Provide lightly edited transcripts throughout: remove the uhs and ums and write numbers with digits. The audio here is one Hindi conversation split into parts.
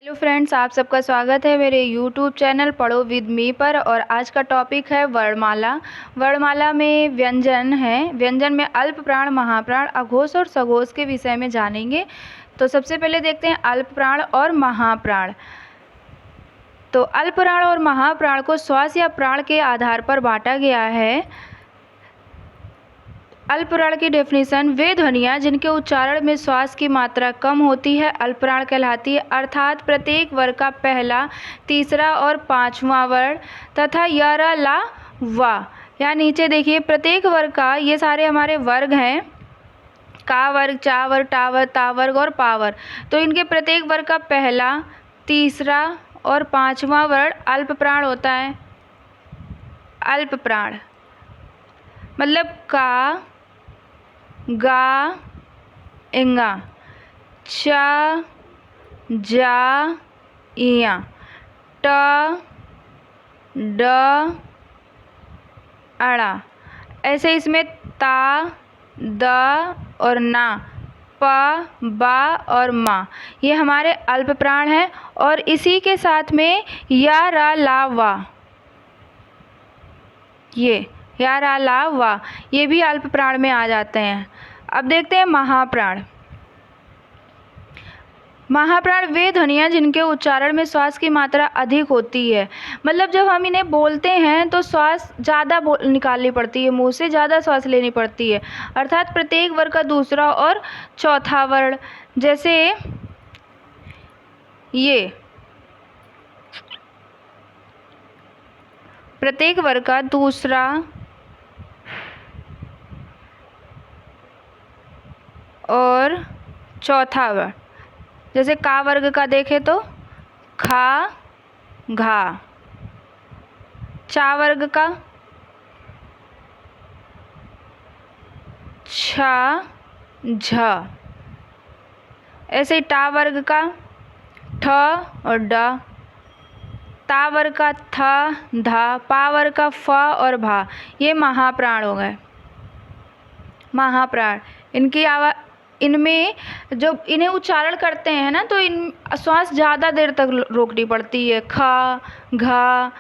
हेलो फ्रेंड्स, आप सबका स्वागत है मेरे यूट्यूब चैनल पढ़ो विद मी पर। और आज का टॉपिक है वर्णमाला। वर्णमाला में व्यंजन है। व्यंजन में अल्प प्राण, महाप्राण, अघोष और सघोष के विषय में जानेंगे। तो सबसे पहले देखते हैं अल्प प्राण और महाप्राण। तो अल्प प्राण और महाप्राण को श्वास या प्राण के आधार पर बांटा गया है। अल्प प्राण की डेफिनेशन: वे ध्वनियाँ जिनके उच्चारण में श्वास की मात्रा कम होती है अल्प प्राण कहलाती है, अर्थात प्रत्येक वर्ग का पहला, तीसरा और पांचवा वर्ण तथा य, र, ला, वा। यहाँ नीचे देखिए प्रत्येक वर्ग का, ये सारे हमारे वर्ग हैं, का वर्ग, चा वर्ग, टा वर्ग, ता वर्ग और पा वर्ग। तो इनके प्रत्येक वर्ग का पहला, तीसरा और पांचवा वर्ण अल्प प्राण होता है। अल्प प्राण मतलब का, गा, इंगा, चा, जा, इया, ट, ड, अड़ा। ऐसे इसमें ता, द और ना, प, बा और मा, ये हमारे अल्प प्राण हैं। और इसी के साथ में या, रा, ला, वा, ये या, रा, ला, वा, ये भी अल्प प्राण में आ जाते हैं। अब देखते हैं महाप्राण। महाप्राण वे ध्वनियाँ जिनके उच्चारण में श्वास की मात्रा अधिक होती है। मतलब जब हम इन्हें बोलते हैं तो श्वास ज़्यादा निकालनी पड़ती है, मुंह से ज़्यादा श्वास लेनी पड़ती है, अर्थात प्रत्येक वर्ग का दूसरा और चौथा वर्ण। जैसे ये प्रत्येक वर्ग का दूसरा और चौथा वर्ण। जैसे का वर्ग का देखें तो खा, घा। चा वर्ग का छा, झ। ऐसे ही टा वर्ग का ठ और ड। ता वर्ग का थ, धा। पा वर्ग का फ और भा। ये महाप्राण हो गए। महाप्राण इनकी आवाज़, इनमें जो इन्हें उच्चारण करते हैं ना, तो इन श्वास ज़्यादा देर तक रोकनी पड़ती है। खा, घा,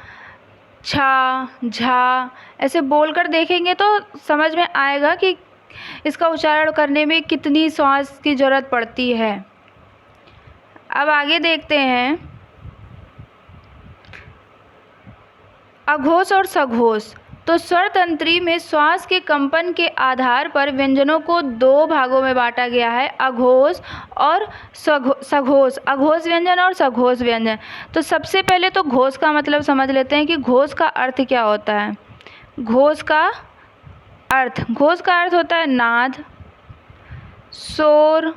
छा, झा। ऐसे बोलकर देखेंगे तो समझ में आएगा कि इसका उच्चारण करने में कितनी श्वास की ज़रूरत पड़ती है। अब आगे देखते हैं अघोष और सघोष। तो स्वर तंत्री में श्वास के कंपन के आधार पर व्यंजनों को दो भागों में बांटा गया है, अघोष और सघोष। अघोष व्यंजन और सघोष व्यंजन। तो सबसे पहले तो घोष का मतलब समझ लेते हैं कि घोष का अर्थ क्या होता है। घोष का अर्थ होता है नाद, शोर,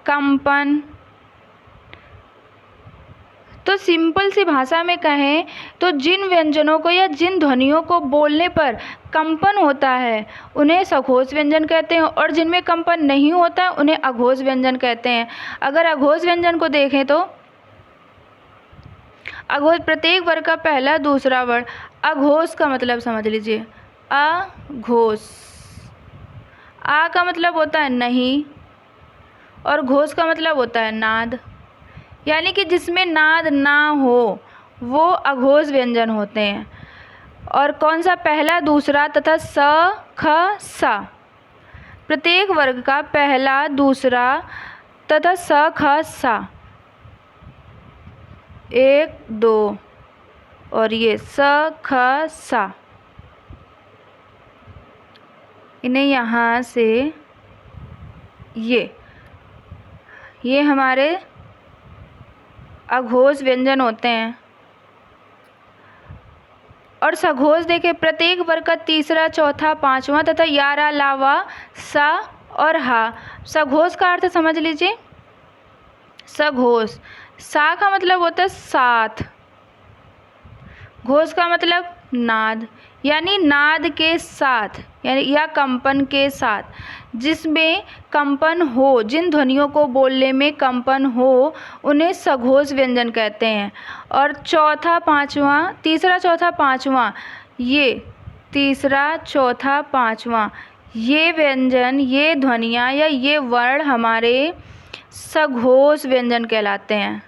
कंपन। तो सिंपल सी भाषा में कहें तो जिन व्यंजनों को या जिन ध्वनियों को बोलने पर कंपन होता है उन्हें सघोष व्यंजन कहते हैं, और जिनमें कंपन नहीं होता उन्हें अघोष व्यंजन कहते हैं। अगर अघोष व्यंजन को देखें तो अघोष प्रत्येक वर्ग का पहला, दूसरा वर्ण। अघोष का मतलब समझ लीजिए, अघोष। आ का मतलब होता है नहीं और घोष का मतलब होता है नाद, यानी कि जिसमें नाद ना हो वो अघोष व्यंजन होते हैं। और कौन सा? पहला, दूसरा तथा स, ख, सा। प्रत्येक वर्ग का पहला, दूसरा तथा स, ख, सा, 1, 2 और ये स, ख, सा। इन्हें यहाँ से ये हमारे अघोष व्यंजन होते हैं। और सघोष देखें, प्रत्येक वर्ग का तीसरा, चौथा, पांचवा तथा या, रा, ला, वा, सा और हा। सघोष का अर्थ समझ लीजिए। सघोष, सा का मतलब होता है साथ, घोष का मतलब नाद, यानी नाद के साथ, यानी या कंपन के साथ, जिसमें कंपन हो, जिन ध्वनियों को बोलने में कंपन हो उन्हें सघोष व्यंजन कहते हैं। और चौथा, पांचवा, तीसरा, चौथा, पांचवा, ये तीसरा, चौथा, पांचवा, ये व्यंजन, ये ध्वनियाँ या ये वर्ण हमारे सघोष व्यंजन कहलाते हैं।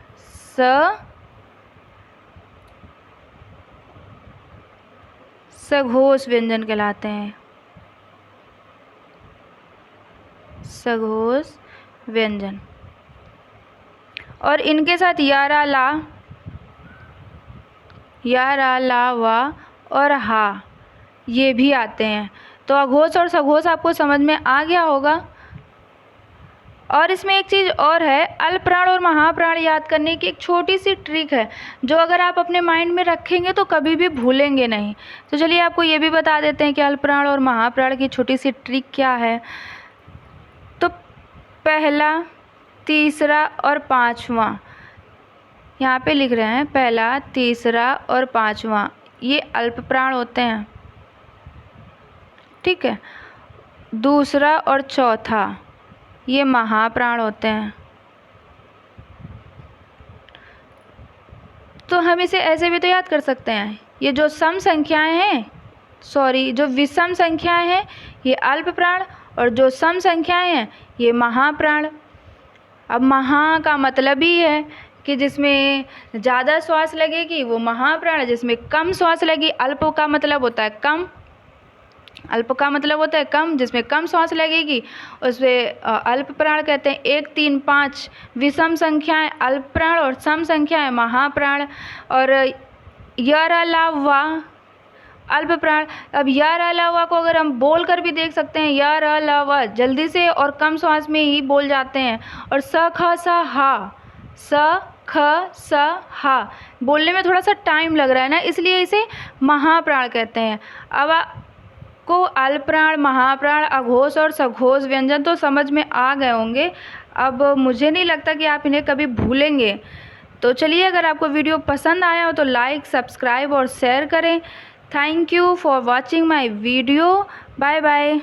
सघोष व्यंजन कहलाते हैं। सघोष व्यंजन। और इनके साथ यारा, ला, वा और हा ये भी आते हैं। तो अघोष और सघोष आपको समझ में आ गया होगा। और इसमें एक चीज़ और है, अल्पप्राण और महाप्राण याद करने की एक छोटी सी ट्रिक है, जो अगर आप अपने माइंड में रखेंगे तो कभी भी भूलेंगे नहीं। तो चलिए आपको ये भी बता देते हैं कि अल्पप्राण और महाप्राण की छोटी सी ट्रिक क्या है। तो पहला, तीसरा और पाँचवा यहाँ पे लिख रहे हैं, पहला, तीसरा और पाँचवा ये अल्पप्राण होते हैं, ठीक है। दूसरा और चौथा ये महाप्राण होते हैं। तो हम इसे ऐसे भी तो याद कर सकते हैं, ये जो सम संख्याएं हैं, जो विषम संख्याएं हैं ये अल्पप्राण, और जो सम संख्याएं हैं ये महाप्राण। अब महा का मतलब ही है कि जिसमें ज़्यादा श्वास लगेगी वो महाप्राण, जिसमें कम श्वास लगी, अल्प का मतलब होता है कम, अल्प का मतलब होता है कम, जिसमें कम श्वास लगेगी उसे अल्प प्राण कहते हैं। 1, 3, 5 विषम संख्याएं अल्प प्राण और सम संख्याएं महाप्राण। और य, ला, वा अल्प प्राण। अब य, ला, वा को अगर हम बोल कर भी देख सकते हैं, य, ला, वा जल्दी से और कम श्वास में ही बोल जाते हैं। और स, ख, स, हा, स, ख, स, हा बोलने में थोड़ा सा टाइम लग रहा है ना, इसलिए इसे महाप्राण कहते हैं। अब को अल्पप्राण, महाप्राण, अघोष और सघोष व्यंजन तो समझ में आ गए होंगे। अब मुझे नहीं लगता कि आप इन्हें कभी भूलेंगे। तो चलिए, अगर आपको वीडियो पसंद आया हो तो लाइक, सब्सक्राइब और शेयर करें। Thank you for watching my video. Bye bye.